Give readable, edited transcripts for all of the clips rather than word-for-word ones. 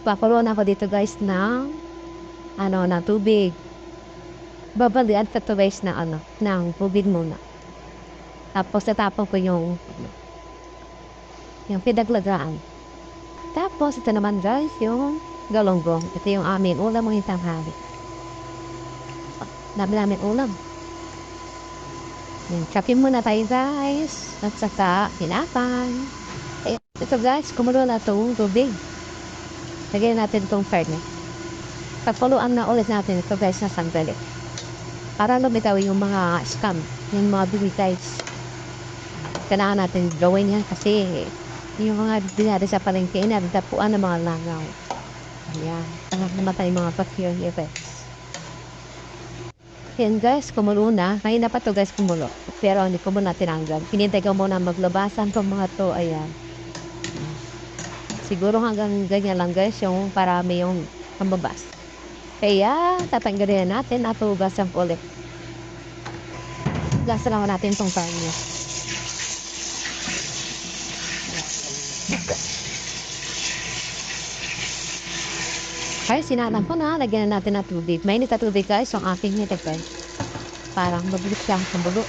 Magpakulo na ako dito guys ng ng tubig. Babalian sa to guys na ng tubig muna. Tapos tatapon ko yung pinaglagaan. Tapos ito naman guys yung galonggong. Ito yung amin ulam ng tanghali. Dami namin ulam. Yan, chopin muna tayo guys. At saka hinapan. Ito guys, kumulo na itong tubig. Lagyan natin itong fairness. Pagpuluan na ulit natin ito guys na sandali. Para lumitaw yung mga scam, yung mga bibig guys. Kailangan natin gawin yan kasi yung mga binari sa palengke, inaritapuan ng mga langaw. Ayan, namatay yung mga bacteria effects. Yan guys, kumulo na. Ngayon na pa to guys kumulo. Pero hindi ko muna tinanggal. Pinintay ko muna maglabasan itong mga to. Ayan. Siguro hanggang ganyan lang guys yung parami yung pambabas. Kaya tatanggalin natin at hugasan po ulit. Hugasan naman natin itong pan niya. Kaya sinanan ko na, lagyan na natin na tubig. Mainit na tubig guys, yung aking nitipid. Parang mabilis siyang kumulo.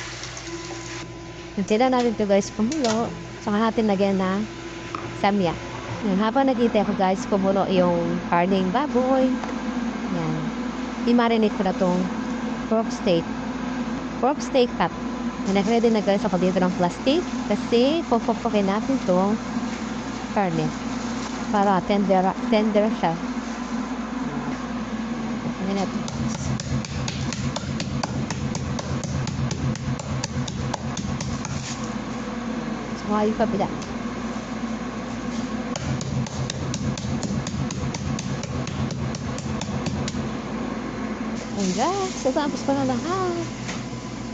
Hintila natin ito guys kumulo. Saka natin lagyan na samya. Yan, habang naghintay ko guys, kumulo yung karning baboy. Yan. I-marinate ko na itong pork steak. Pork steak cut. Nag-ready na guys ako dito ng plastic. Kasi pupupukin natin itong karne. Para tender siya. Natin. Saka yung kabila. Ayan guys, tatapos ko na lahat.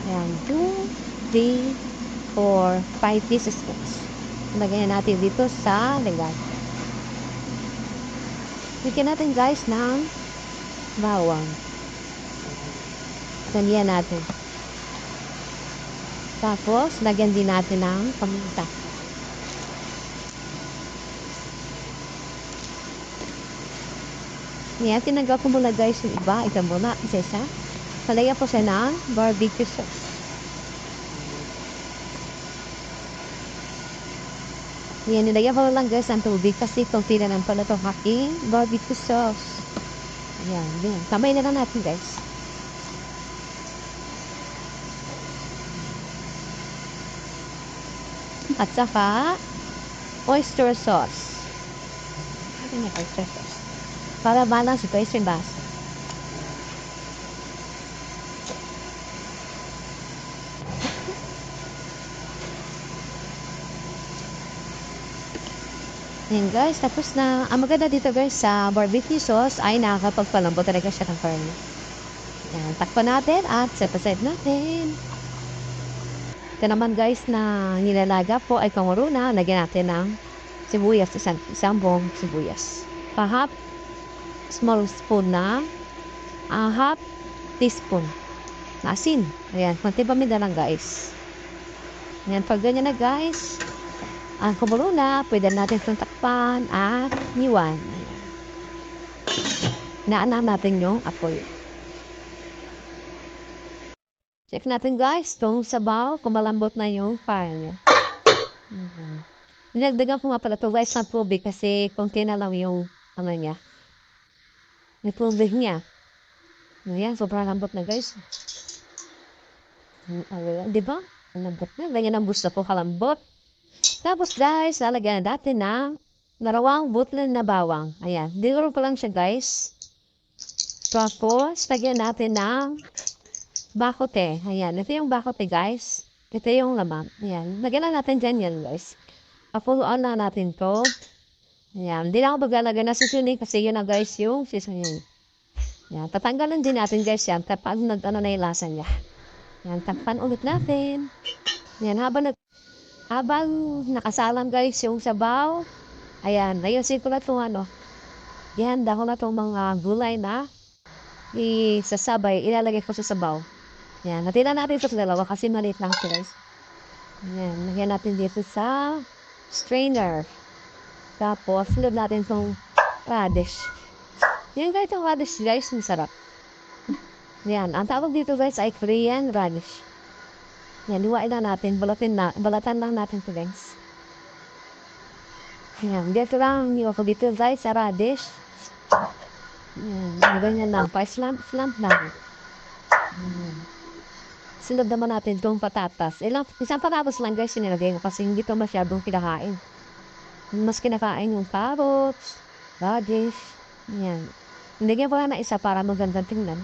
Ayan, 2, 3, 4, 5 pieces guys. Lagyan natin dito sa legal. Bigyan natin guys ng bawang. Ganyan natin. Tapos, lagyan din natin ng paminta. Yan, tinanggal ko muna guys yung iba. Ito muna, isa-isa. Palagyan po siya ng barbecue sauce. Yan, nilagyan ko lang guys ng tubig kasi kung tinanan pala itong aking barbecue sauce. Ayan, yan. Kamay na lang natin guys. At saka oyster sauce. Oyster sauce. Para balance ito yung basa. Ayan guys, tapos na. Ang maganda dito guys sa barbecue sauce ay nakakapagpalambot talaga siya ng karne. Ayan, takpan natin at set aside natin. Ito naman guys na nilalaga po ay kanguro na. Lagyan natin ng sibuyas, isang buong sibuyas. Half small spoon na half teaspoon na asin. Ayan, konti paminta lang guys. Ayan, pag ganyan na guys, ang kumulo na, pwede natin itong takpan at niwan. Naanak natin yung apoy. Check natin guys, itong sabaw, kung malambot na yung fire niya. Nilagdagan ko nga pala ito guys ng tubig kasi konti na lang yung niya. Yung tubig niya. Ayan, sobrang lambot na guys. Diba? Ang lambot na. Ganyan ang gusto ko, kalambot. Tapos guys, lalagyan natin ng narawang butlan na bawang. Ayan, dinuro ko lang siya guys. Tapos, lagyan natin ng bakote. Ayan, ito yung bakote guys. Ito yung laman. Ayan, lagyan na natin dyan yan guys. Apuluan na natin to. Ayan, hindi na ako maglalagay na seasoning kasi yun na guys yung seasoning. Ayan, tatanggalan din natin guys yan. Kapag na yung lasa niya. Ayan, takpan ulit natin. Ayan, habang nakasalang guys yung sabaw, ayan, ayusin ko na itong yan, dahon na itong mga gulay na isasabay, ilalagay ko sa sabaw. Yan, natira natin ito sa dalawa kasi maliit lang sila guys. Yan, lagyan natin dito sa strainer. Tapos, sunod natin itong radish. Yan guys, yung radish guys, masarap. Yan, ang tawag dito guys ay Korean radish. Yan, luwain lang natin, balatan lang natin ito guys. Yan, dito lang yung ako dito guys sa radish. Yan, ganyan lang, pa-slant lang. Sunod naman natin itong patatas. Isang patatas lang guys, sinilagay ko kasi hindi ito masyadong kinakain. Mas kinakain yung carrots, radish, yan. Nilagyan ko lang na isa para magandang tingnan.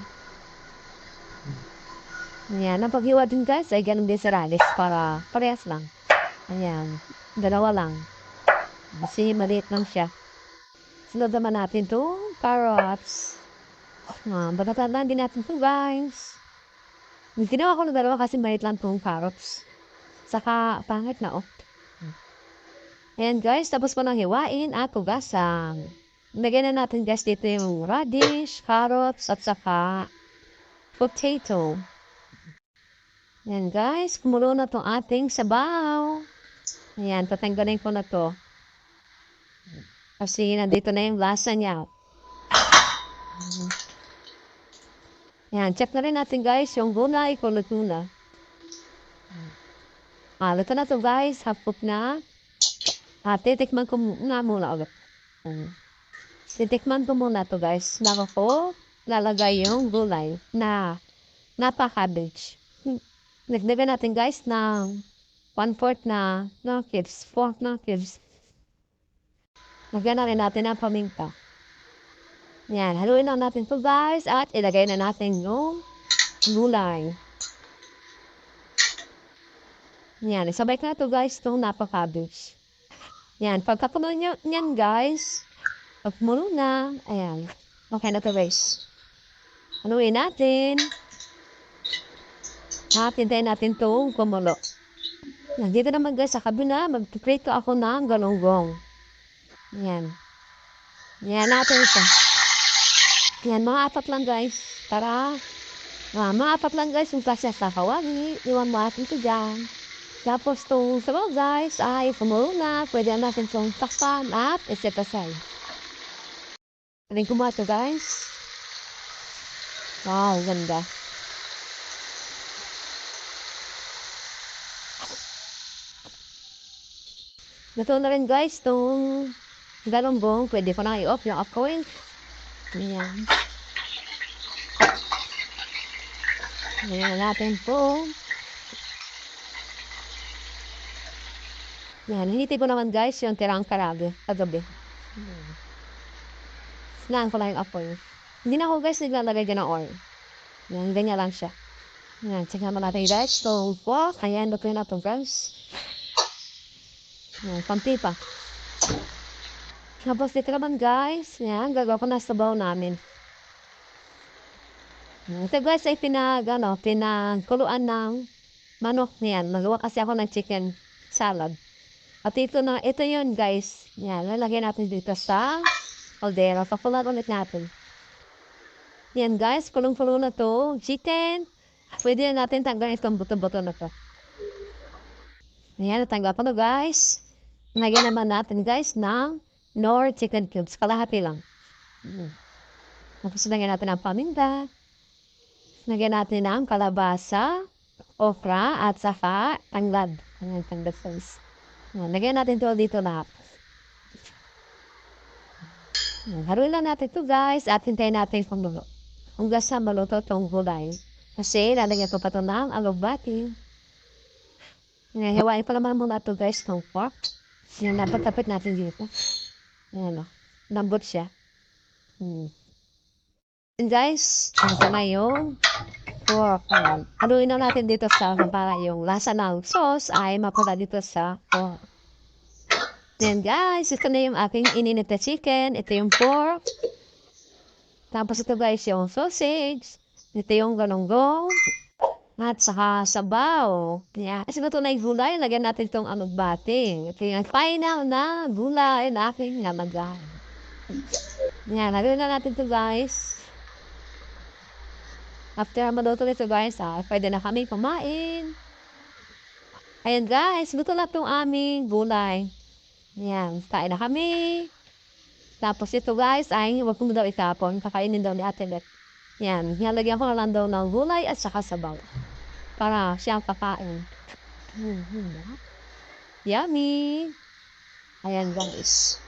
Ayan, ang paghiwa din guys ay ganun din sa radish para parehas lang. Ayan, dalawa lang. Kasi maliit lang siya. Sunod naman natin itong carrots. Batatan lang din natin ito guys. Ginawa ko ng dalawa kasi maliit lang itong carrots. Saka pangit na Ayan guys, tapos po nang hiwain at hugasan. Lagyan na natin guys dito yung radish, carrots, at saka potato. Ayan guys, kumulo na itong ating sabaw. Ayan, tatanggalin ko na to. Kasi nandito na yung lasa niya. Ayan, check na rin natin guys yung gulay kung luto na. Luto na to guys, hapot na. Titikman ko muna ulit. Titikman ko muna to guys. Nako ko, lalagay yung gulay na cabbage. Nagdagan natin guys ng 1/4 na cubes, 4 na cubes. Lagyan na rin natin ang paminta. Yan, haluin lang natin to guys at ilagay na natin yung gulay. Yan, isabay ko na to guys itong cabbage. Yan, pagkapuno niyan guys, pagpuno na, ayan, okay na to guys. Haluin natin. Hintayin natin itong kumulo. Dito naman guys sa kabila, mag-prito ako ng galunggong. Yan. Yan natin ito. Yan, mga 4 lang guys. Tara. Mga 4 lang guys yung klasya sa kawali. Iwan mo natin ito dyan. Tapos itong sabaw guys ay kumulo na. Pwede natin itong takpan at iset aside. Aling kumuha ito guys. Wow, ganda. Luto na rin guys itong galunggong. Pwede ko na i-off yung coin. Ayan. Ayan natin po. Ayan, hinitay ko naman guys yung tirang karabe. Kagabi. Sinaan ko lang yung apoy. Hindi na ako guys naglalagay dyan ng oil. Ayan, ganyan lang siya. Ayan, check naman natin guys itong pork. Ayan, luto na ito guys. Ayan, panti pa. Tapos dito naman guys, yan, gagawa ko na sabaw namin. Ito guys ay pinagkuluan ng manok niyan. Magawa kasi ako ng chicken salad. At ito yun guys. Yan, lalagyan natin dito sa caldera. Pakulat ulit natin. Yan guys, kulong-kulo na to. Chicken. Pwede na natin tanggalin itong buto-buto na to. Ayan, natanggal pa to guys. Lagyan naman natin guys ng Knorr chicken cubes. Kalahati lang. Tapos lagyan natin ang paminta. Lagyan natin ang kalabasa, okra, at saka tanglad. Ayan, tanglad sauce. Lagyan natin ito dito lahat. Haruin lang natin ito guys at hintayin natin pagluto. Hanggang sa maluto itong gulay. Kasi lalagyan ko pa ito ng alugbati. Hiwain pa naman muna ito guys ng pork. Yan, napagtapit natin dito. Ayan o. Lambot siya. And guys, ito na yung pork. Haluin na natin dito sa para yung lasa ng sauce ay mapula dito sa pork. Then guys, ito na yung aking ininit na chicken. Ito yung pork. Tapos ito guys yung sausage. Ito yung galunggong. At saka sabaw. Yeah. Kasi ito na yung gulay. Lagyan natin itong alugbati. Ito yung final na gulay na aking namagay. Yan. Lagyan na natin ito guys. After maluto nito guys, pwede na kami kumain. Ayan guys. Luto na itong aming gulay. Yan. Kain na kami. Tapos ito guys ay huwag mo daw itapon. Kakainin daw ni Ate Beth. Yan. Nilagyan ko na lang daw ng gulay at saka sabaw. Para siyang kakain. Yummy! Ayan guys.